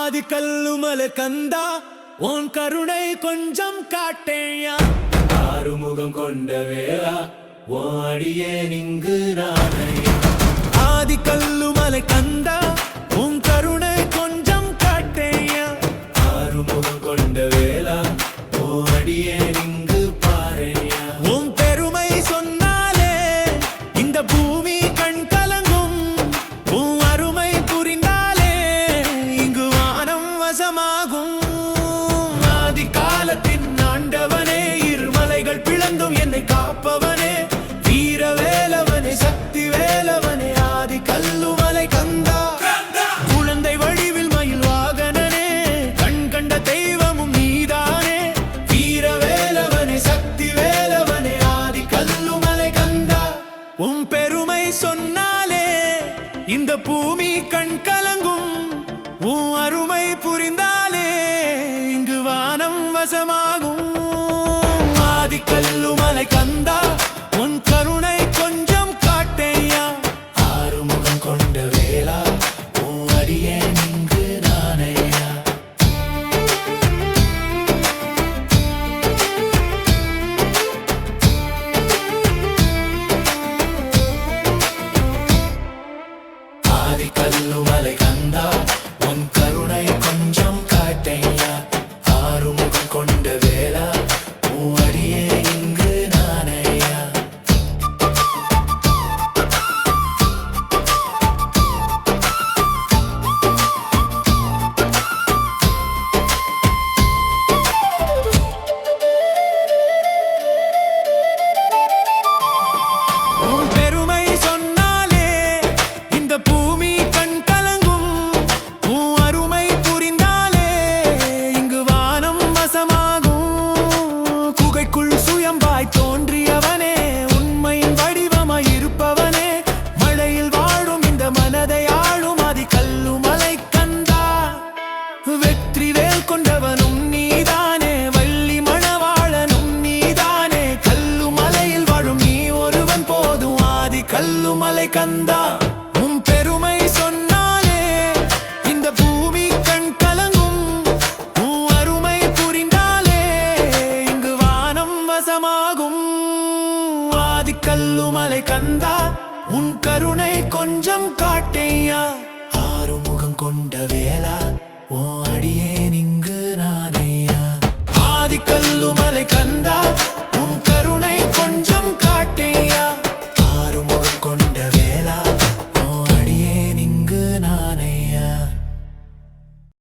ஆதி கல்லுமலை கந்தா உன் கருணை கொஞ்சம் காட்டேயா. ஆறுமுகம் கொண்ட வேளா உன் அடியே நிங்கு நானையா. ஆதி கல்லுமலை கந்தா உன் கருணை கொஞ்சம் காட்டேயா. ஆறுமுகம் கொண்ட வேளா உன் அடியே நிங்கு பாறையா. உன் பெருமை சொன்னாலே இந்த பூமி கண் கலங்கும். உன் அருமை புரிந்தாலே இங்கு வானம் வசமாகும். ஆதி காலத்தின் ஆண்டவனே, இருமலைகள் பிளந்தும் என்னை காப்பவனே, வீரவேலவனே, சக்தி வேலவனே, ஆதி கல்லுமலை கந்தா. குழந்தை வடிவில் மயில் வாகனனே, கண் கண்ட தெய்வமும் நீதானே, வீரவேலவனே, சக்தி வேலவனே, ஆதி கல்லுமலை கந்தா. உன் பெருமை சொன்னாலே இந்த பூமி கண் கலங்கும். உன் அருமை புரிந்தாலே இங்கு வானம் வசமாகும். ஆதி கல்லுமலை கந்தா உன் கருணை கொஞ்சம் காட்டேயா. ஆறுமுகம் கொண்ட வேளா உன் அடியே நிங்கு நானையா. ஆதி கல்லுமலை கந்தா உன் கருணை கொஞ்சம் காட்டையா. ஆறுமுகம் கொண்ட வேளா உன் அடியே இங்கு நானையா. உன் பெருமை சொன்னாலே இந்த பூமி கண் கலங்கும். உன் அருமை புரிந்தாலே இங்கு வானம் வசமாகும். குகைக்குள் சுயம்பாய் தோன்றியவனே, உண்மையின் வடிவமாய் இருப்பவனே, மழையில் வாழும் இந்த மனதை ஆளும் ஆதி கல்லுமலை கந்தா. வெற்றி வேல் கொண்டவனும் நீதானே, வள்ளி மணவாளனும் நீதானே, கல்லுமலையில் வாழும் நீ ஒருவன் போதும் ஆதி கல்லுமலை கந்தா. உன் பெருமை சொன்னாலே இந்த பூமி கண் கலங்கும். உன் அருமை புரிந்தாலே இங்கு வானம் வசமாகும். ஆதி கல்லுமலை கந்தா உன் கருணை கொஞ்சம் காட்டேயா.